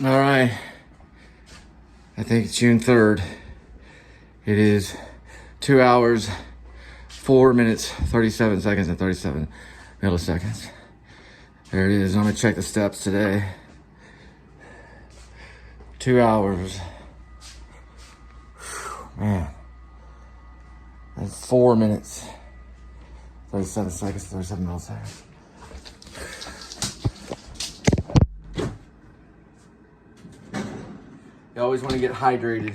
All right. I think it's June 3rd. It is 2 hours, 4 minutes, 37 seconds, and 37 milliseconds. There it is. I'm gonna check the steps today. 2 hours. Man. That's 4 minutes, 37 seconds, 37 milliseconds. You always want to get hydrated.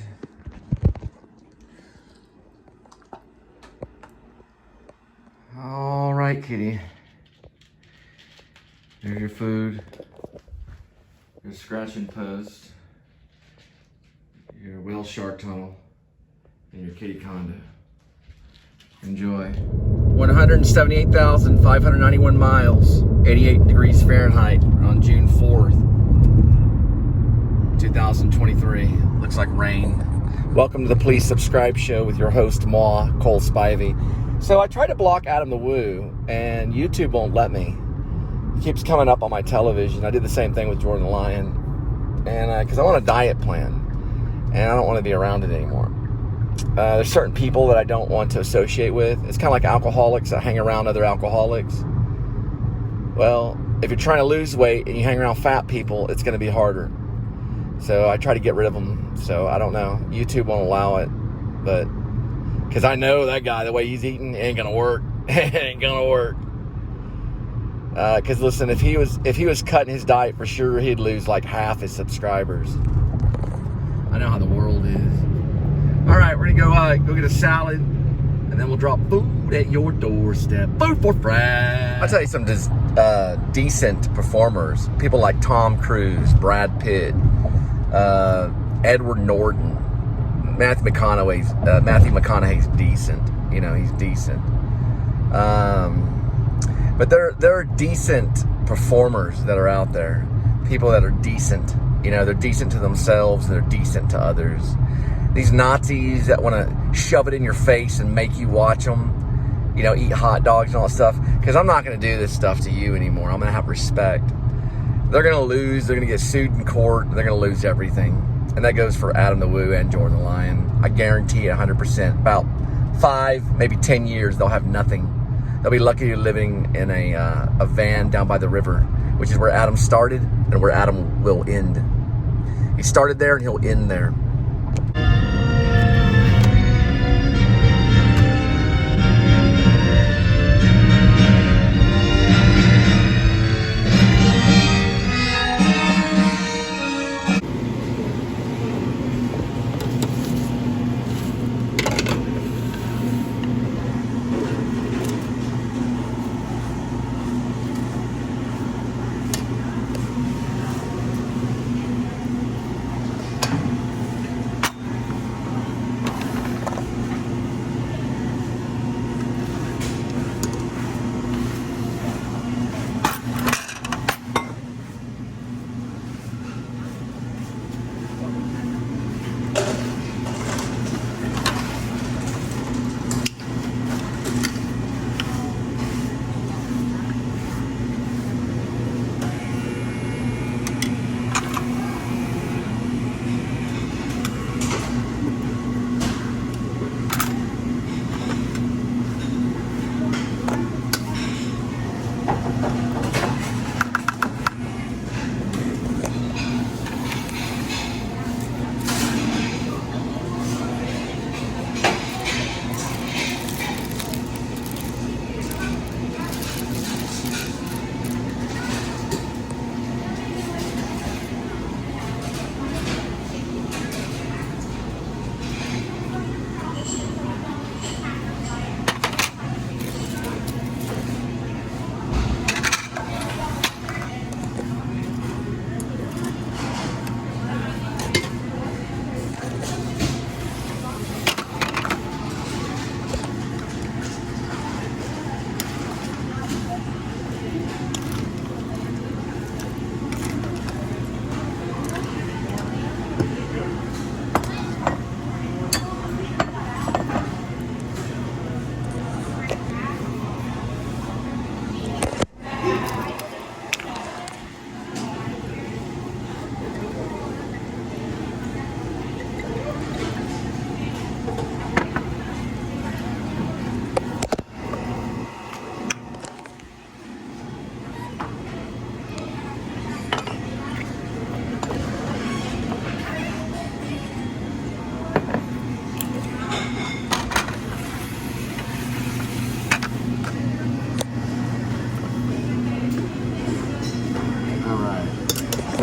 All right, kitty. There's your food, your scratching post, your whale shark tunnel, and your kitty condo. Enjoy. 178,591 miles, 88 degrees Fahrenheit on June 4th, 2023. Looks like rain. Welcome to the Please Subscribe Show with your host, Cole Spivey. So I tried to block Adam the Woo, and YouTube won't let me. It keeps coming up on my television. I did the same thing with Jordan the Lion, and because I want a diet plan, and I don't want to be around it anymore. There's certain people that I don't want to associate with. It's kind of like alcoholics that hang around other alcoholics. Well, if you're trying to lose weight and you hang around fat people, it's going to be harder. So I try to get rid of them. So I don't know. YouTube won't allow it, but because I know that guy, the way he's eating, it ain't gonna work. It ain't gonna work. Because listen, if he was cutting his diet for sure, he'd lose like half his subscribers. I know how the world is. All right, we're gonna go get a salad, and then we'll drop food at your doorstep. Food for Fred. I'll tell you some decent performers. People like Tom Cruise, Brad Pitt, Edward Norton, Matthew McConaughey's decent. You know, he's decent. But there are decent performers that are out there. People that are decent. You know, they're decent to themselves. They're decent to others. These Nazis that want to shove it in your face and make you watch them, you know, eat hot dogs and all that stuff. Because I'm not going to do this stuff to you anymore. I'm going to have respect. They're going to lose. They're going to get sued in court. They're going to lose everything. And that goes for Adam the Woo and Jordan the Lion. I guarantee it 100%. About 5, maybe 10 years, they'll have nothing. They'll be lucky living in a van down by the river, which is where Adam started and where Adam will end. He started there and he'll end there.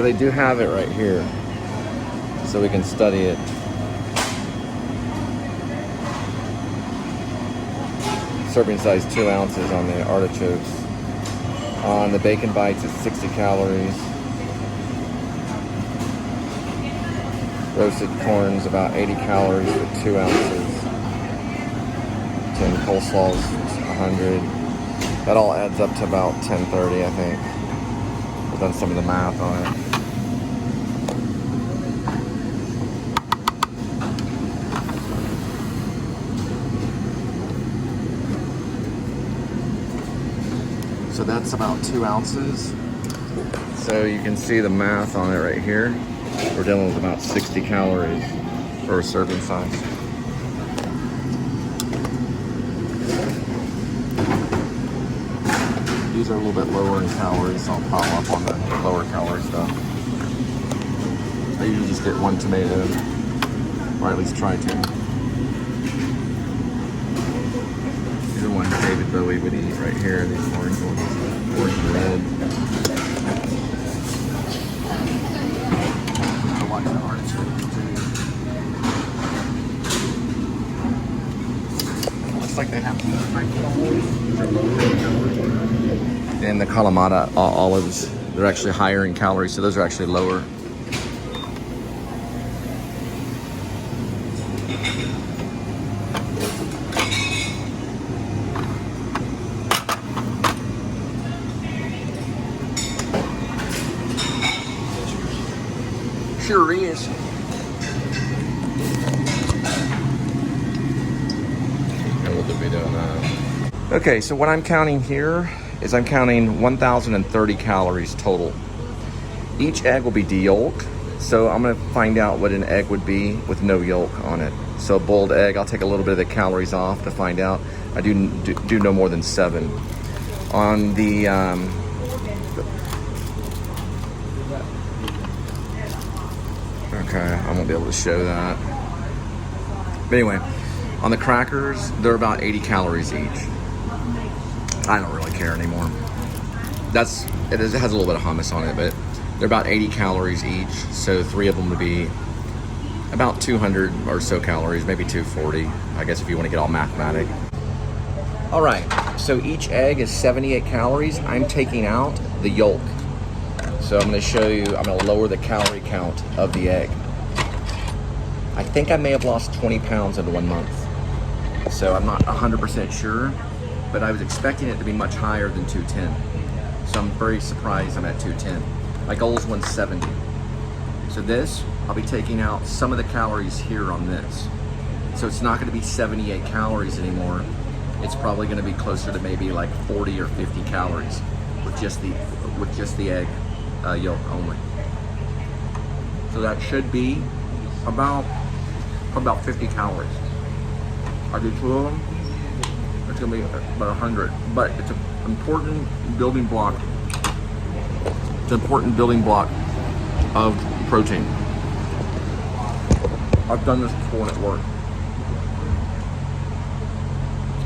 So they do have it right here, so we can study it. Serving size 2 ounces on the artichokes. On the bacon bites, it's 60 calories. Roasted corn's about 80 calories for 2 ounces. 10 coleslaws, 100. That all adds up to about 1030, I think. I've done some of the math on it. So that's about 2 ounces. So you can see the math on it right here. We're dealing with about 60 calories for a serving size. These are a little bit lower in calories, so I'll pile up on the lower calorie stuff. I usually just get 1 tomato, or at least try to. These are ones David Bowie would eat right here, these orange ones, orange and red. I like the artichoke too. Looks like they have and the Kalamata olives, they're actually higher in calories, so those are actually lower. Sure is. And we'll be doing that. Okay, so what I'm counting here is I'm counting 1,030 calories total. Each egg will be de-yolked, so I'm gonna find out what an egg would be with no yolk on it. So a boiled egg, I'll take a little bit of the calories off to find out. I do no more than 7. On the okay, I won't be able to show that. But anyway, on the crackers, they're about 80 calories each. I don't really care anymore. It has a little bit of hummus on it, but they're about 80 calories each. So 3 of them would be about 200 or so calories, maybe 240, I guess if you want to get all mathematic. All right, so each egg is 78 calories. I'm taking out the yolk. So I'm gonna show you, I'm gonna lower the calorie count of the egg. I think I may have lost 20 pounds in 1 month. So I'm not 100% sure, but I was expecting it to be much higher than 210. So I'm very surprised I'm at 210. My goal is 170. So this, I'll be taking out some of the calories here on this. So it's not gonna be 78 calories anymore. It's probably gonna be closer to maybe like 40 or 50 calories with just the egg yolk only. So that should be about 50 calories. I do 2 of them. It's gonna be about 100, but it's an important building block. It's an important building block of protein. I've done this before and it worked.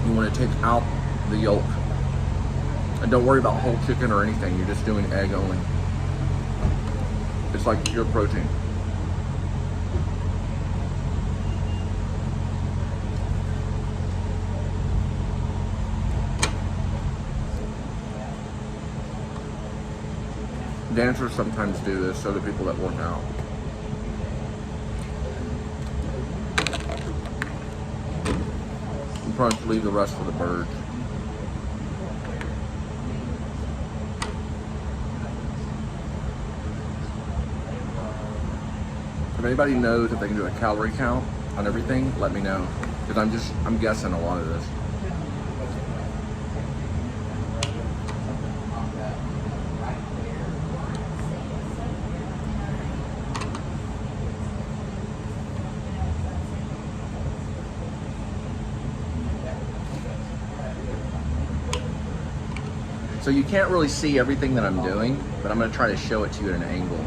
You want to take out the yolk, and don't worry about whole chicken or anything. You're just doing egg only. It's like pure protein. Dancers sometimes do this, so do people that work out. You probably leave the rest for the birds. If anybody knows if they can do a calorie count on everything, let me know. Because I'm guessing a lot of this. So you can't really see everything that I'm doing, but I'm gonna try to show it to you at an angle.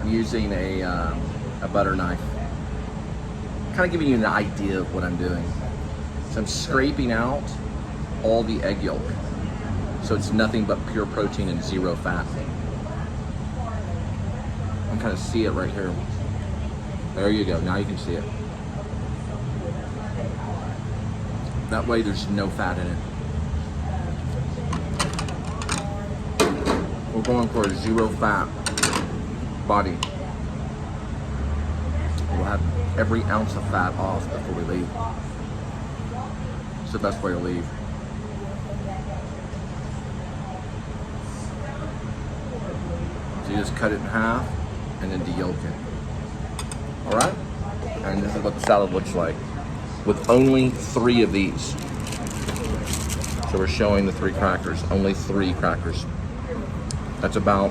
I'm using a butter knife. Kind of giving you an idea of what I'm doing. So I'm scraping out all the egg yolk. So it's nothing but pure protein and 0 fat. can kind of see it right here. There you go. Now you can see it. That way there's no fat in it. We're going for a 0 fat body. We'll have every ounce of fat off before we leave. It's the best way to leave. So you just cut it in half and then de-yolk it. All right? And this is what the salad looks like with only 3 of these. So we're showing the 3 crackers, only 3 crackers. That's about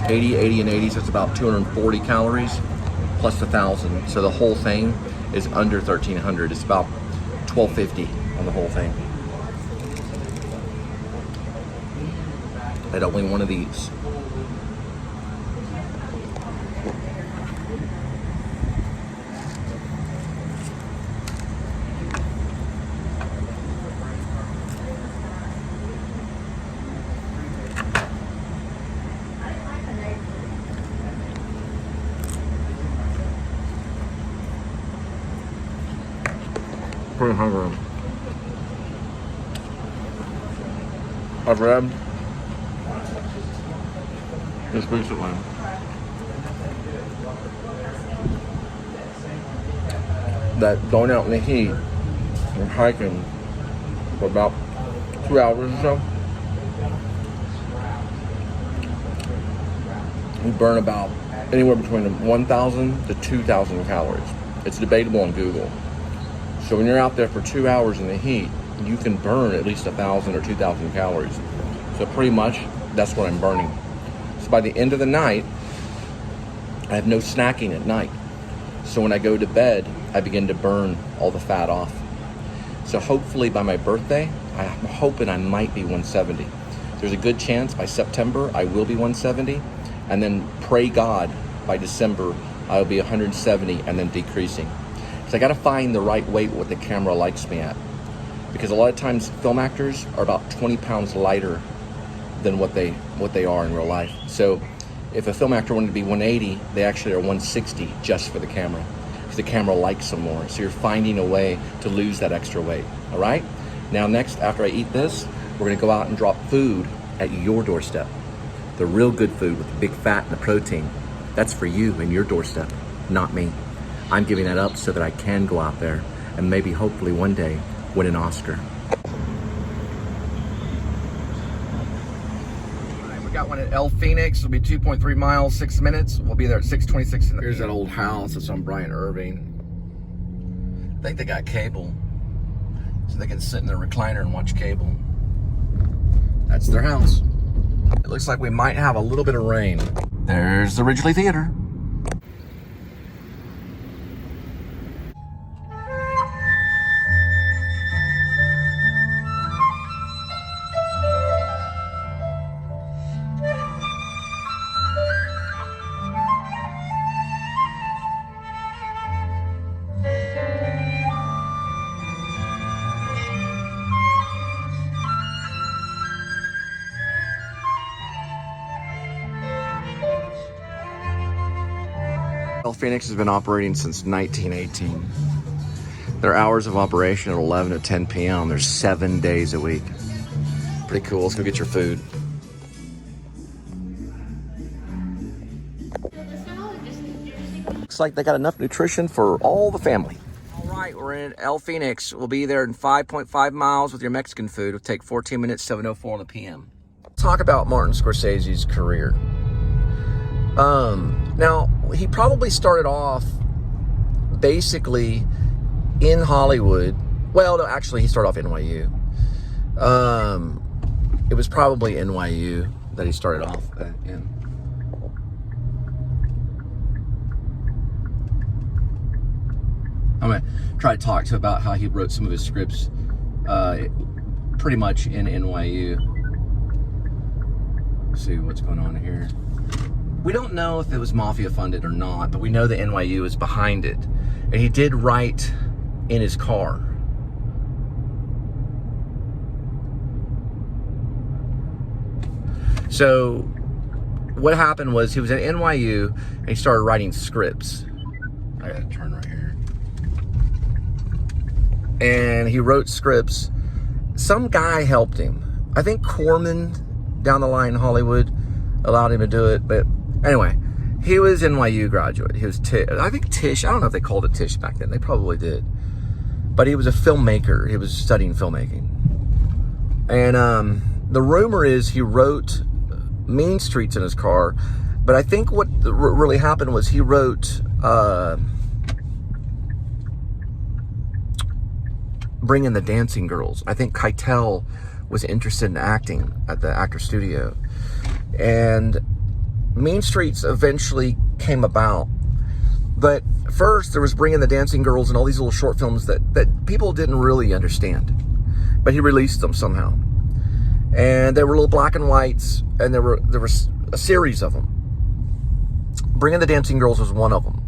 80 and 80, so it's about 240 calories plus 1,000. So the whole thing is under 1,300. It's about 1,250 on the whole thing. At only one of these. Pretty hungry. I've read just recently that going out in the heat and hiking for about 2 hours or so, you burn about anywhere between 1,000 to 2,000 calories. It's debatable on Google. So when you're out there for 2 hours in the heat, you can burn at least 1,000 or 2,000 calories. So pretty much, that's what I'm burning. So by the end of the night, I have no snacking at night. So when I go to bed, I begin to burn all the fat off. So hopefully by my birthday, I'm hoping I might be 170. There's a good chance by September, I will be 170. And then pray God, by December, I'll be 170 and then decreasing. So I gotta find the right weight what the camera likes me at. Because a lot of times film actors are about 20 pounds lighter than what they are in real life. So if a film actor wanted to be 180, they actually are 160 just for the camera. Because the camera likes them more. So you're finding a way to lose that extra weight, all right? Now next, after I eat this, we're gonna go out and drop food at your doorstep. The real good food with the big fat and the protein. That's for you and your doorstep, not me. I'm giving that up so that I can go out there and maybe hopefully one day win an Oscar. We got one at El Phoenix. It'll be 2.3 miles, 6 minutes. We'll be there at 6:26. Here's that old house. It's on Bryant Irving. I think they got cable, so they can sit in their recliner and watch cable. That's their house. It looks like we might have a little bit of rain. There's the Ridgely Theater. El Phoenix has been operating since 1918. Their hours of operation are 11 to 10 p.m. There's 7 days a week. Pretty cool. Let's go get your food. Looks like they got enough nutrition for all the family. All right, we're in El Phoenix. We'll be there in 5.5 miles with your Mexican food. It'll take 14 minutes, 7:04 on the p.m. Talk about Martin Scorsese's career. Now, he probably started off basically in Hollywood. Well, no, actually, he started off NYU. It was probably NYU that he started off in. I'm going to try to talk to about how he wrote some of his scripts pretty much in NYU. Let's see what's going on here. We don't know if it was mafia funded or not, but we know that NYU is behind it. And he did write in his car. So what happened was he was at NYU and he started writing scripts. I gotta turn right here. And he wrote scripts. Some guy helped him. I think Corman down the line in Hollywood allowed him to do it. But anyway, he was NYU graduate. He was I think Tisch. I don't know if they called it Tisch back then. They probably did. But he was a filmmaker. He was studying filmmaking. And the rumor is he wrote Mean Streets in his car. But I think what really happened was he wrote Bring in the Dancing Girls. I think Keitel was interested in acting at the Actor Studio. And Mean Streets eventually came about. But first, there was Bring in the Dancing Girls and all these little short films that people didn't really understand. But he released them somehow. And they were little black and whites, and there was a series of them. Bring in the Dancing Girls was one of them.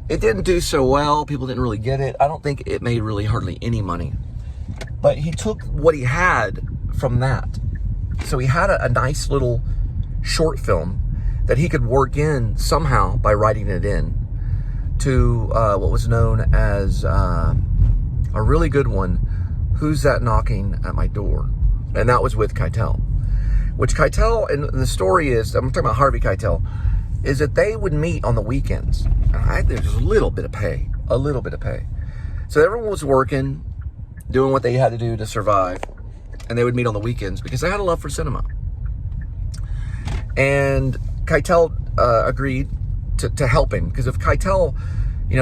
It didn't do so well. People didn't really get it. I don't think it made really hardly any money. But he took what he had from that. So he had a nice little short film that he could work in somehow by writing it in to what was known as a really good one, Who's That Knocking at My Door? And that was with Keitel. Which Keitel, and the story is, I'm talking about Harvey Keitel, is that they would meet on the weekends. There's a little bit of pay. So everyone was working, doing what they had to do to survive, and they would meet on the weekends because they had a love for cinema. And Keitel agreed to help him, because if Keitel,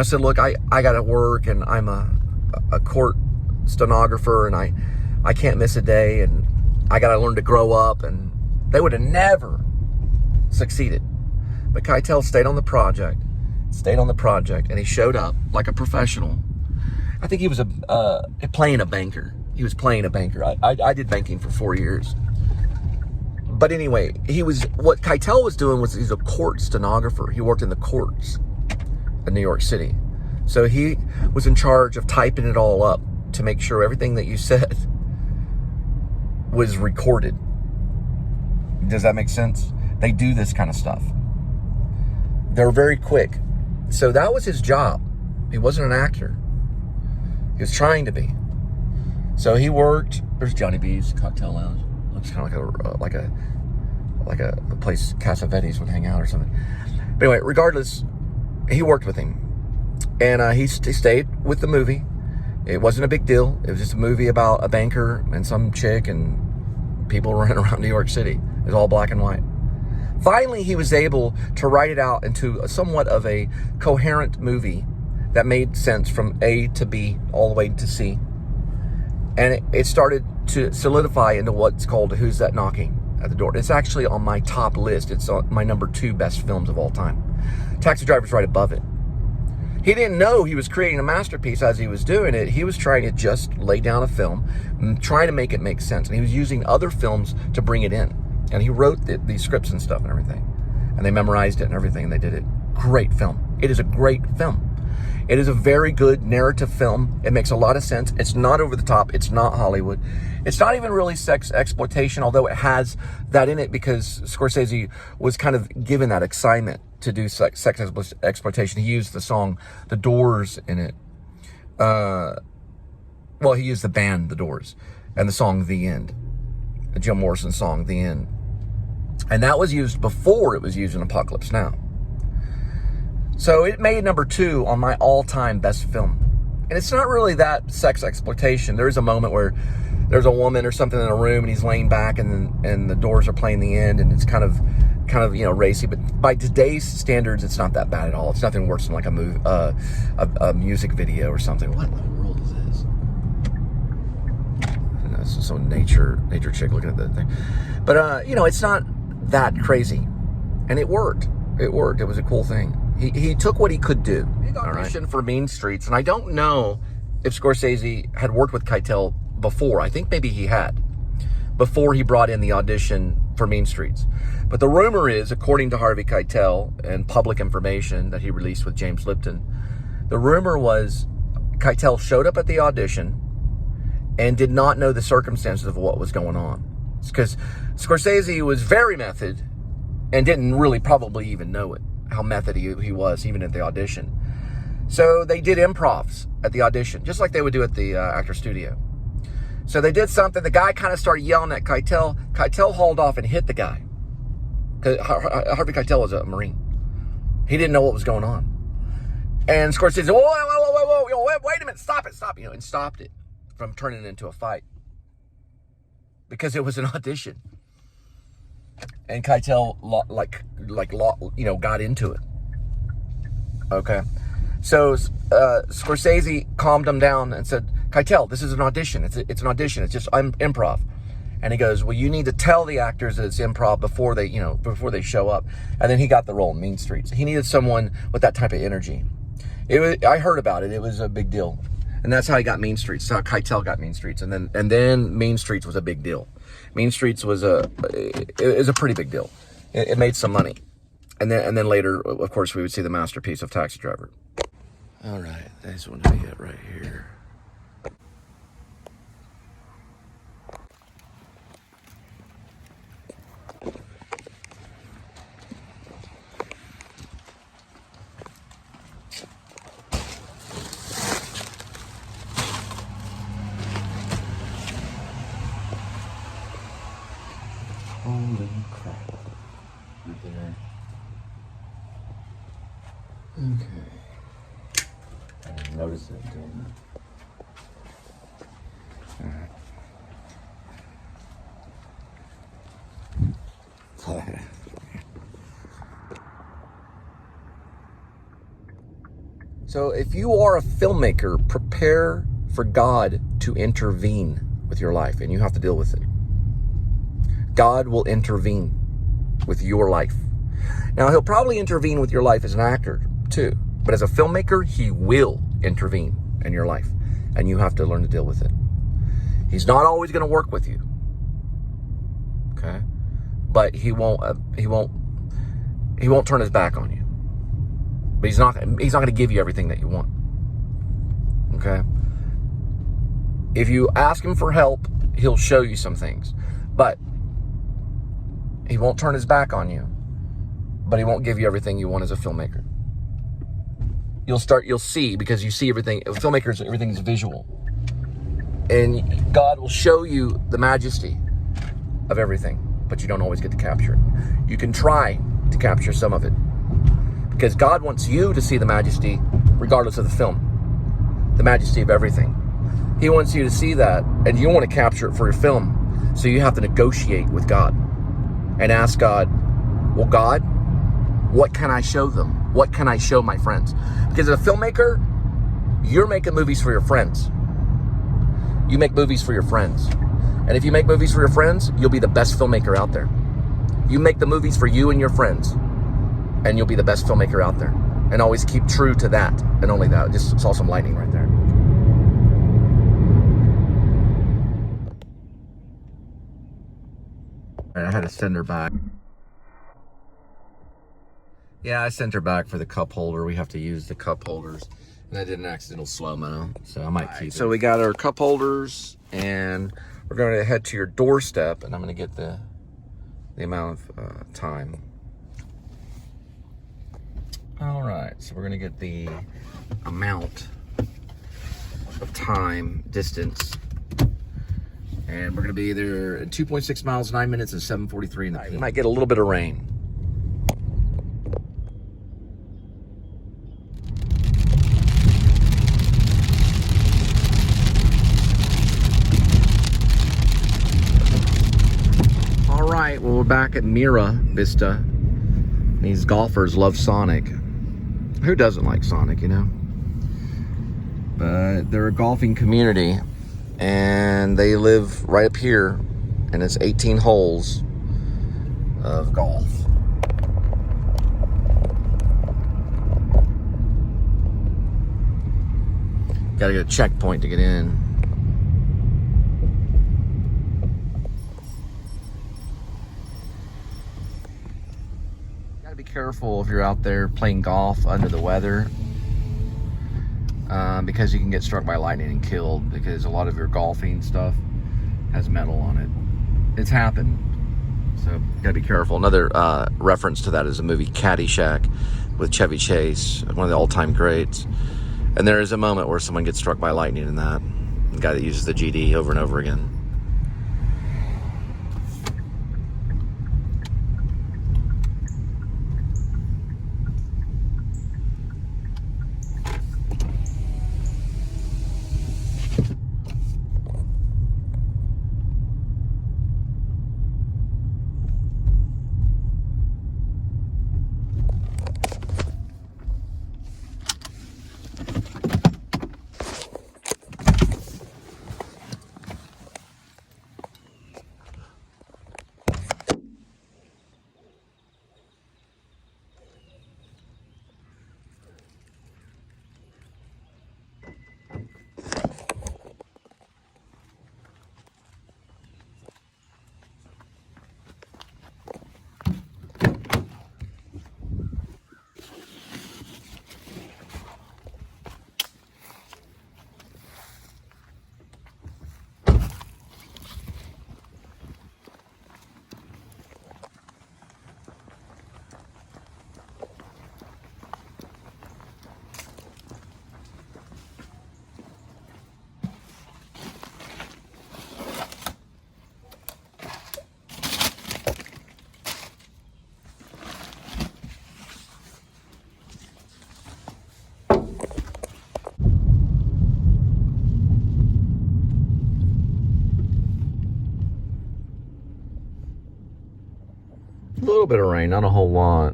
said, look, I got to work, and I'm a court stenographer, and I can't miss a day, and I got to learn to grow up, and they would have never succeeded. But Keitel stayed on the project, and he showed up like a professional. I think he was playing a banker. He was playing a banker. I did banking for 4 years. But anyway, what Keitel was doing was he's a court stenographer. He worked in the courts in New York City. So he was in charge of typing it all up to make sure everything that you said was recorded. Does that make sense? They do this kind of stuff. They're very quick. So that was his job. He wasn't an actor. He was trying to be. So he worked. There's Johnny B's Cocktail Lounge. Looks kind of like a place Cassavetes would hang out or something. But anyway, regardless, he worked with him, and he stayed with the movie. It wasn't a big deal. It was just a movie about a banker and some chick and people running around New York City. It was all black and white. Finally, he was able to write it out into somewhat of a coherent movie that made sense from A to B all the way to C. And it started to solidify into what's called Who's That Knocking at the Door. It's actually on my top list. It's on my number 2 best films of all time. Taxi Driver's right above it. He didn't know he was creating a masterpiece as he was doing it. He was trying to just lay down a film, trying to make it make sense. And he was using other films to bring it in. And he wrote these scripts and stuff and everything. And they memorized it and everything, and they did it. Great film. It is a great film. It is a very good narrative film. It makes a lot of sense. It's not over the top. It's not Hollywood. It's not even really sex exploitation, although it has that in it because Scorsese was kind of given that excitement to do sex exploitation. He used the song The Doors in it. Well, he used the band The Doors and the song The End. The Jim Morrison song The End. And that was used before it was used in Apocalypse Now. So it made number 2 on my all-time best film. And it's not really that sex exploitation. There is a moment where there's a woman or something in a room and he's laying back and the Doors are playing The End and it's kind of racy. But by today's standards, it's not that bad at all. It's nothing worse than like a music video or something. What in the world is this? I don't know, it's some nature chick looking at that thing. But it's not that crazy, and it worked. It was a cool thing. He took what he could do. He got audition for Mean Streets, and I don't know if Scorsese had worked with Keitel before. I think maybe he had, before he brought in the audition for Mean Streets. But the rumor is, according to Harvey Keitel and public information that he released with James Lipton, the rumor was Keitel showed up at the audition and did not know the circumstances of what was going on. Because Scorsese was very method and didn't really probably even know it, how method he was, even at the audition. So they did improvs at the audition, just like they would do at the actor studio. So they did something. The guy kind of started yelling at Keitel. Keitel hauled off and hit the guy. Harvey Keitel was a Marine. He didn't know what was going on. And Scorsese said, whoa, wait a minute, stop it, and stopped it from turning into a fight. Because it was an audition. And Keitel, got into it. Okay. So Scorsese calmed him down and said, Keitel, this is an audition. It's an audition. It's just improv. And he goes, well, you need to tell the actors that it's improv before they show up. And then he got the role in Mean Streets. He needed someone with that type of energy. I heard about it. It was a big deal. And that's how he got Mean Streets. That's how Keitel got Mean Streets. And then Mean Streets was a big deal. Mean Streets was a pretty big deal. It made some money. And then later, of course, we would see the masterpiece of Taxi Driver. All right, this one we get right here. Holy crap. Right there. Okay. I didn't notice it until now. Alright. So if you are a filmmaker, prepare for God to intervene with your life, and you have to deal with it. God will intervene with your life. Now, he'll probably intervene with your life as an actor too, but as a filmmaker, he will intervene in your life, and you have to learn to deal with it. He's not always going to work with you, okay? But he won't turn his back on you. But he's not going to give you everything that you want, okay? If you ask him for help, he'll show you some things, but he won't turn his back on you, but he won't give you everything you want as a filmmaker. You'll see, because you see everything. Filmmakers, everything's visual. And God will show you the majesty of everything, but you don't always get to capture it. You can try to capture some of it, because God wants you to see the majesty regardless of the film, the majesty of everything. He wants you to see that, and you want to capture it for your film, so you have to negotiate with God and ask God, well, God, what can I show them? What can I show my friends? Because as a filmmaker, you're making movies for your friends. You make movies for your friends. And if you make movies for your friends, you'll be the best filmmaker out there. You make the movies for you and your friends, and you'll be the best filmmaker out there. And always keep true to that, and only that. Just saw some lightning right there. All right, I had to send her back. Yeah, I sent her back for the cup holder. We have to use the cup holders. And I did an accidental slow-mo, so I might keep it. So we got our cup holders, and we're going to head to your doorstep, and I'm going to get the amount of time. All right, so we're going to get the amount of time, distance, and we're going to be there at 2.6 miles, 9 minutes, and 7:43 in the PM. We might get a little bit of rain. All right, well, we're back at Mira Vista. These golfers love Sonic. Who doesn't like Sonic, you know? But they're a golfing community, and they live right up here, and it's 18 holes of golf. Gotta get a checkpoint to get in. Be careful if you're out there playing golf under the weather, because you can get struck by lightning and killed, because a lot of your golfing stuff has metal on it. It's happened. So gotta be careful. Another reference to that is the movie Caddyshack with Chevy Chase, one of the all-time greats. And there is a moment where someone gets struck by lightning in that. The guy that uses the GD over and over again. A little bit of rain, not a whole lot.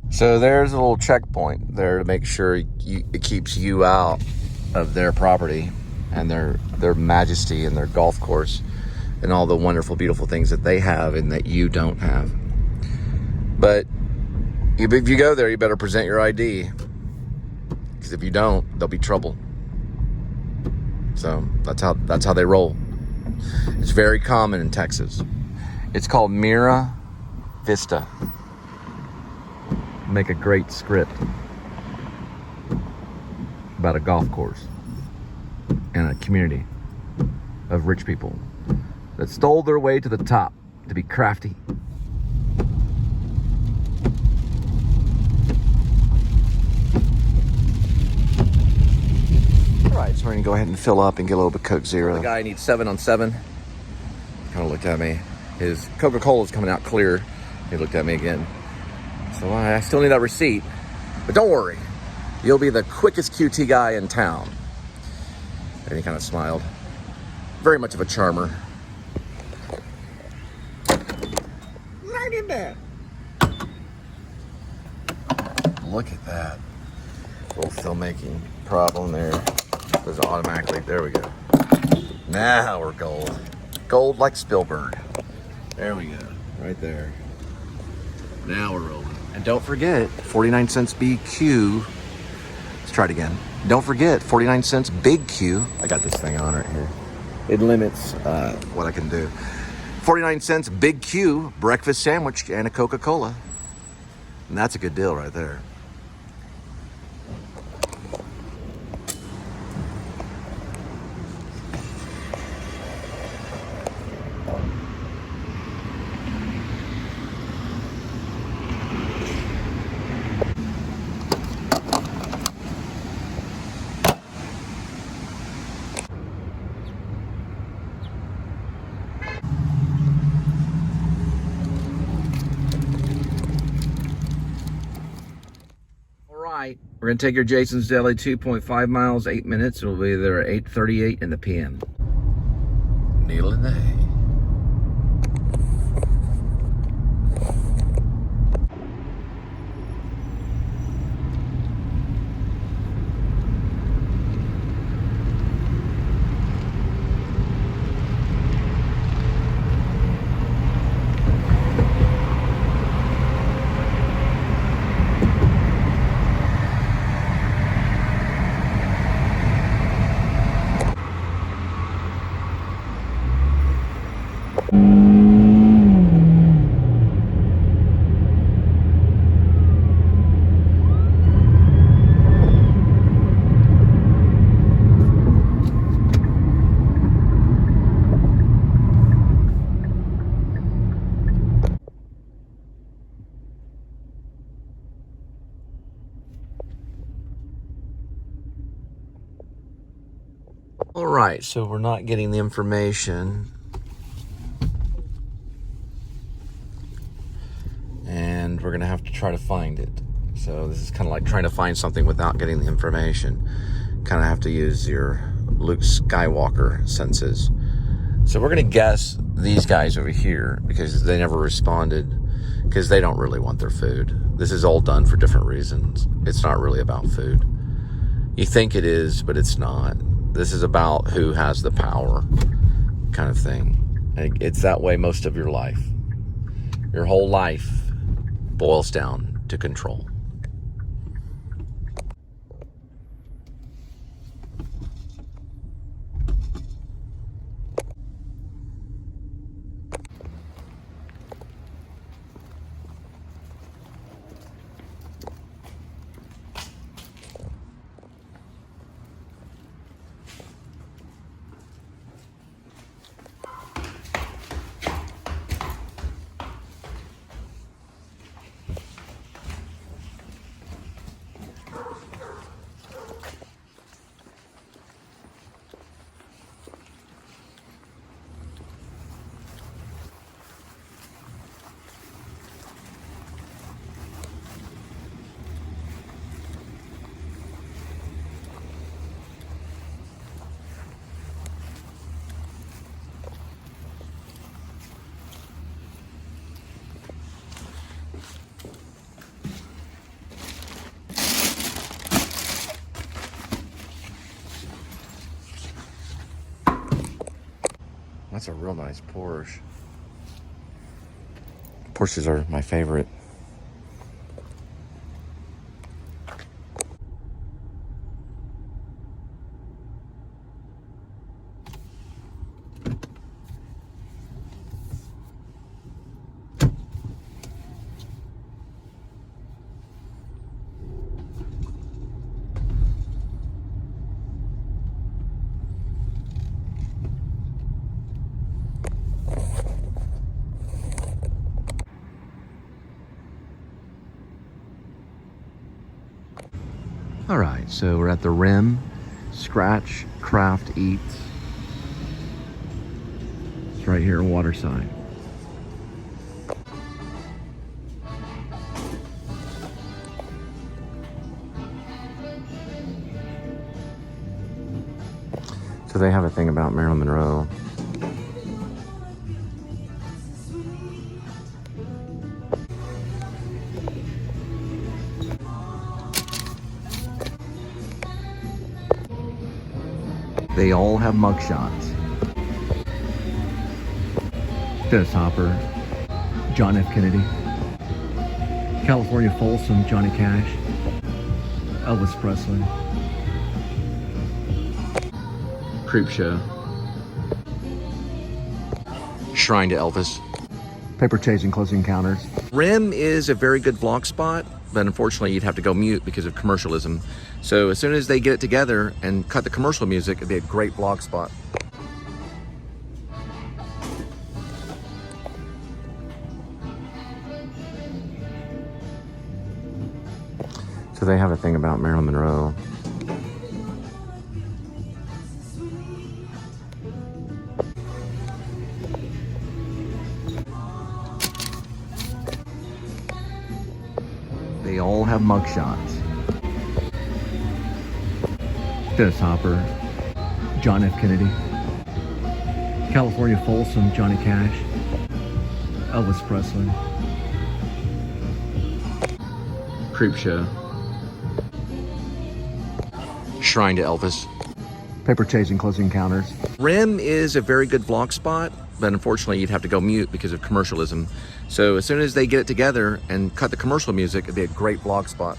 So there's a little checkpoint there to make sure it keeps you out of their property and their majesty and their golf course and all the wonderful, beautiful things that they have and that you don't have. But if you go there, you better present your ID, because if you don't, there'll be trouble. So that's how they roll. It's very common in Texas. It's called Mira Vista. Make a great script about a golf course and a community of rich people that stole their way to the top to be crafty. All right, so we're gonna go ahead and fill up and get a little bit of Coke Zero. The guy needs 7 on 7. Kind of looked at me. His Coca-Cola's coming out clear. He looked at me again. So I still need that receipt. But don't worry. You'll be the quickest QT guy in town. And he kind of smiled. Very much of a charmer. Right in there. Look at that. Little filmmaking problem there. Goes automatically. There we go. Now we're gold. Gold like Spielberg. There we go, right there. Now we're rolling. And don't forget, 49 cents BQ. Let's try it again. Don't forget, 49 cents Big Q. I got this thing on right here. It limits what I can do. 49 cents Big Q, breakfast sandwich, and a Coca-Cola. And that's a good deal right there. We're going to take your Jason's Deli 2.5 miles, 8 minutes. We'll be there at 8:38 in the PM. Needle in the hay. All right, so we're not getting the information. And we're gonna have to try to find it. So this is kind of like trying to find something without getting the information. Kind of have to use your Luke Skywalker senses. So we're gonna guess these guys over here because they never responded, because they don't really want their food. This is all done for different reasons. It's not really about food. You think it is, but it's not. This is about who has the power, kind of thing. And it's that way most of your life. Your whole life boils down to control. That's a real nice Porsche. Porsches are my favorite. All right, so we're at the Rim, Scratch, Craft, Eats. It's right here in Waterside. So they have a thing about Marilyn Monroe. They all have mugshots. Dennis Hopper, John F. Kennedy, California Folsom, Johnny Cash, Elvis Presley, Creepshow, Shrine to Elvis, Paper Chasing Close Encounters. Rim is a very good vlog spot, but unfortunately you'd have to go mute because of commercialism. So as soon as they get it together and cut the commercial music, it'd be a great vlog spot. So they have a thing about Marilyn Monroe. They all have mugshots. Dennis Hopper, John F. Kennedy, California Folsom, Johnny Cash, Elvis Presley, Creepshow, Shrine to Elvis, Paper Chasing Close Encounters. Rim is a very good vlog spot, but unfortunately you'd have to go mute because of commercialism. So as soon as they get it together and cut the commercial music, it'd be a great vlog spot.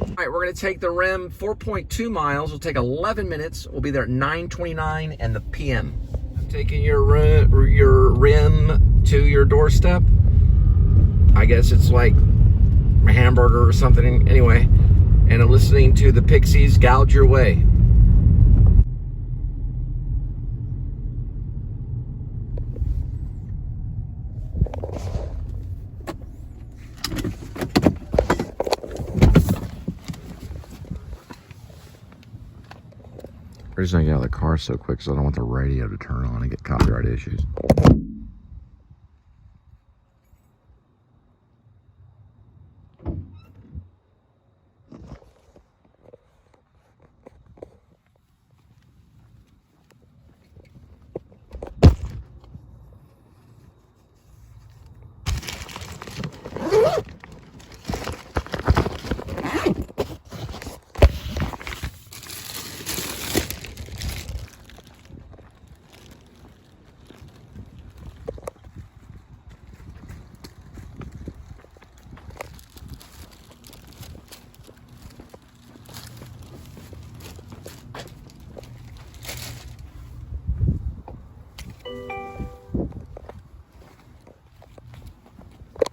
All right, we're gonna take the Rim 4.2 miles. It'll take 11 minutes. We'll be there at 9:29 in the PM. I'm taking your Rim to your doorstep. I guess it's like a hamburger or something anyway. And I'm listening to the Pixies, Gouge Your Way. We're just gonna get out of the car so quick because I don't want the radio to turn on and get copyright issues.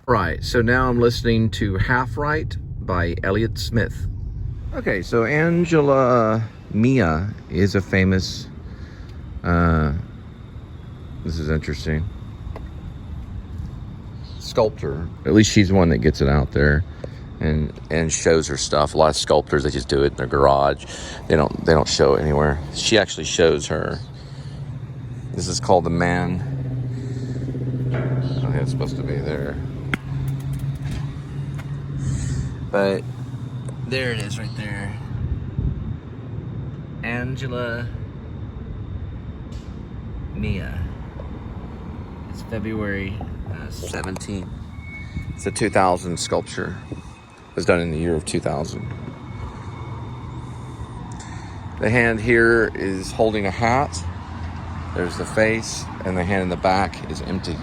Right, so now I'm listening to Half Right by Elliott Smith. Okay, so Angela Mia is a famous, this is interesting, sculptor. At least she's one that gets it out there and shows her stuff. A lot of sculptors, they just do it in their garage. They don't show it anywhere. She actually shows her. This is called The Man. I think it's supposed to be there. But there it is right there. Angela Mia. It's February 17th. It's a 2000 sculpture. It was done in the year of 2000. The hand here is holding a hat. There's the face, and the hand in the back is empty.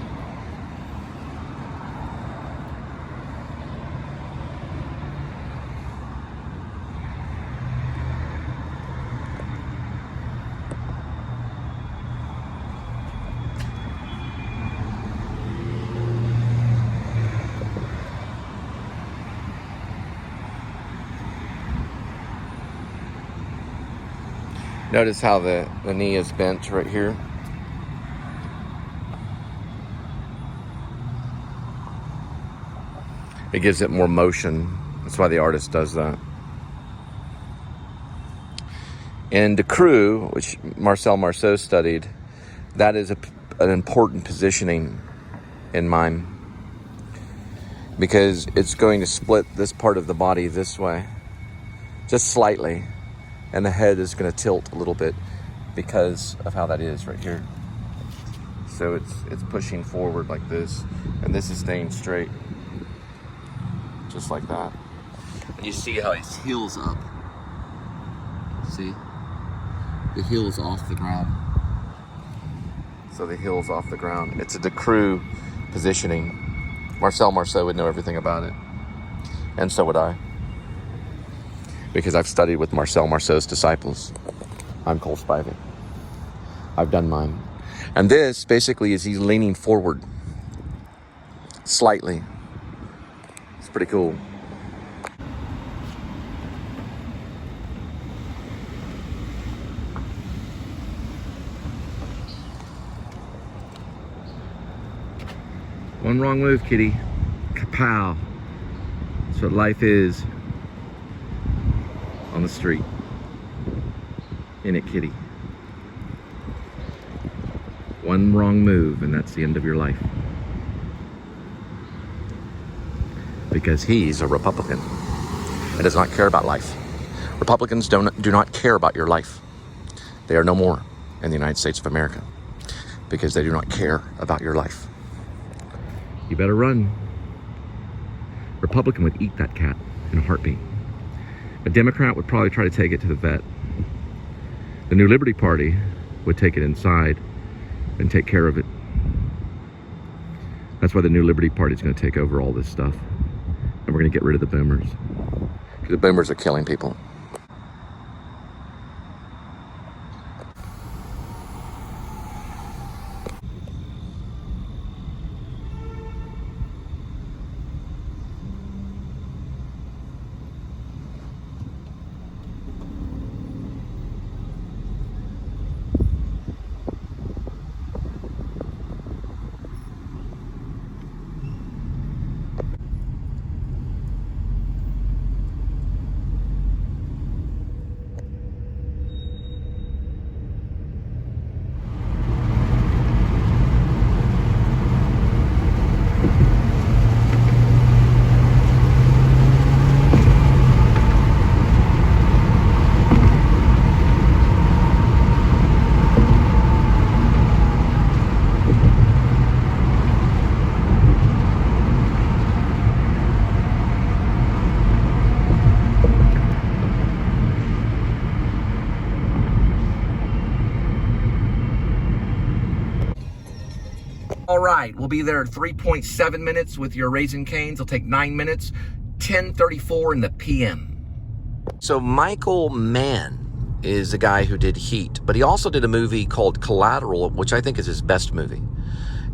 Notice how the knee is bent right here. It gives it more motion. That's why the artist does that. In the crew, which Marcel Marceau studied, that is an important positioning in mime, because it's going to split this part of the body this way, just slightly. And the head is going to tilt a little bit because of how that is right here. So it's pushing forward like this, and this is staying straight, just like that. And you see how his heel's up. See? The heel's off the ground. So the heel's off the ground. It's a Decrew positioning. Marcel Marceau would know everything about it. And so would I, because I've studied with Marcel Marceau's disciples. I'm Cole Spivey. I've done mine. And this basically is he's leaning forward slightly. It's pretty cool. One wrong move, kitty. Kapow. That's what life is. On the street. In it, kitty. One wrong move and that's the end of your life. Because he's a Republican and does not care about life. Republicans do not care about your life. They are no more in the United States of America because they do not care about your life. You better run. Republican would eat that cat in a heartbeat. A Democrat would probably try to take it to the vet. The New Liberty Party would take it inside and take care of it. That's why the New Liberty Party is going to take over all this stuff. And we're going to get rid of the boomers. Because the boomers are killing people. right, we'll be there 3.7 minutes with your Raising Cane's. It'll take 9 minutes, 10:34 in the PM. So Michael Mann is the guy who did Heat, but he also did a movie called Collateral, which I think is his best movie.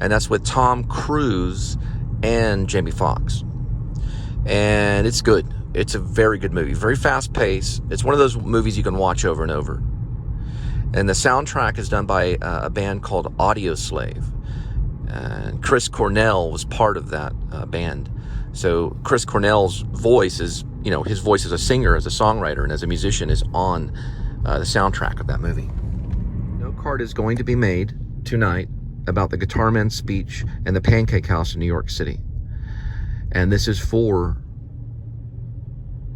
And that's with Tom Cruise and Jamie Foxx. And it's good. It's a very good movie, very fast paced. It's one of those movies you can watch over and over. And the soundtrack is done by a band called Audio Slave. And Chris Cornell was part of that band. So Chris Cornell's voice is, you know, his voice as a singer, as a songwriter, and as a musician is on the soundtrack of that movie. No card is going to be made tonight about the Guitar Man's speech and the Pancake House in New York City. And this is for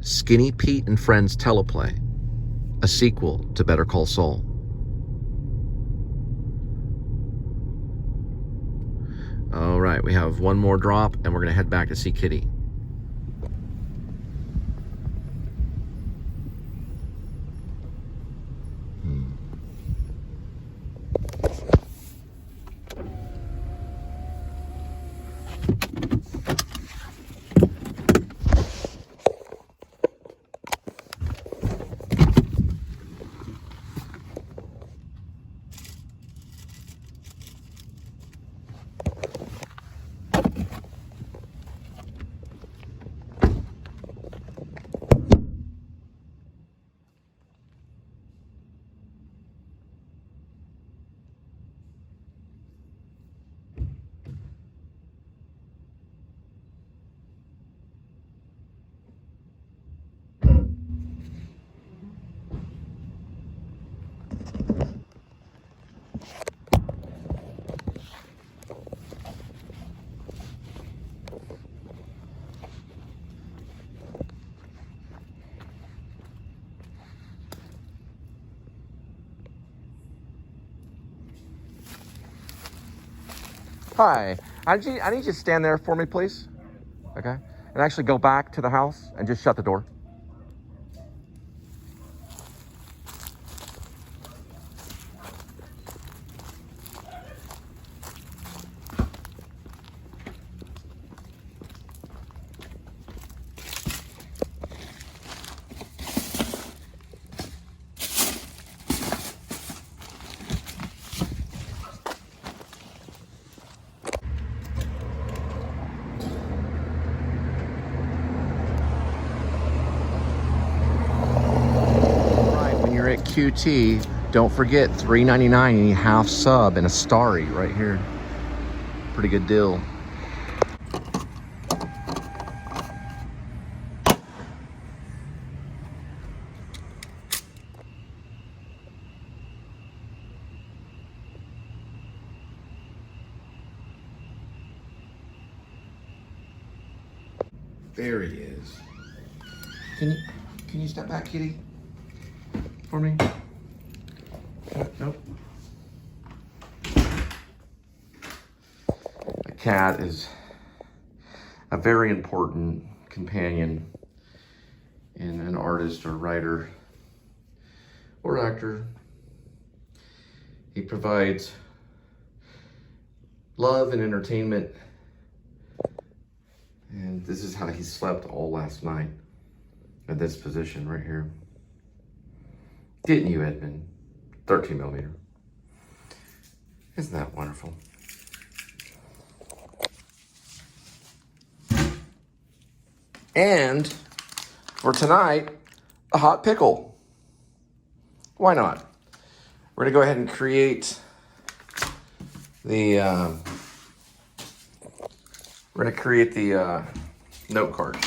Skinny Pete and Friends Teleplay, a sequel to Better Call Saul. All right, we have one more drop, and we're going to head back to see Kitty. Hi, I need you to stand there for me, please. Okay? And actually go back to the house and just shut the door. QT, don't forget $3.99 any half sub and a starry right here. Pretty good deal. There he is. Can you step back, Kitty? For me? Nope. A cat is a very important companion in an artist or writer or actor. He provides love and entertainment. And this is how he slept all last night at this position right here. Didn't you, Edmund? 13 millimeter. Isn't that wonderful? And for tonight, a hot pickle. Why not? We're gonna go ahead and create the note card.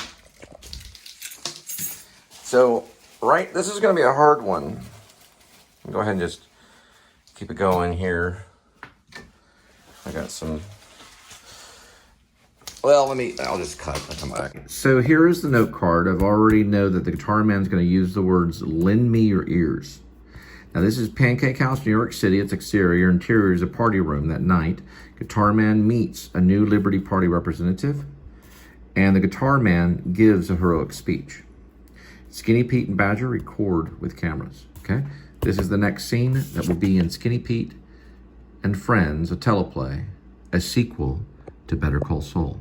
So, right, this is going to be a hard one. Go ahead and just keep it going here. I got some, well, I'll just cut, I'll come back. So here's the note card. I've already know that the Guitar Man's going to use the words, "Lend me your ears." Now this is Pancake House, New York City. It's exterior. Interior is a party room. That night, Guitar Man meets a new Liberty Party representative, and the Guitar Man gives a heroic speech. Skinny Pete and Badger record with cameras, okay? This is the next scene that will be in Skinny Pete and Friends, a teleplay, a sequel to Better Call Saul.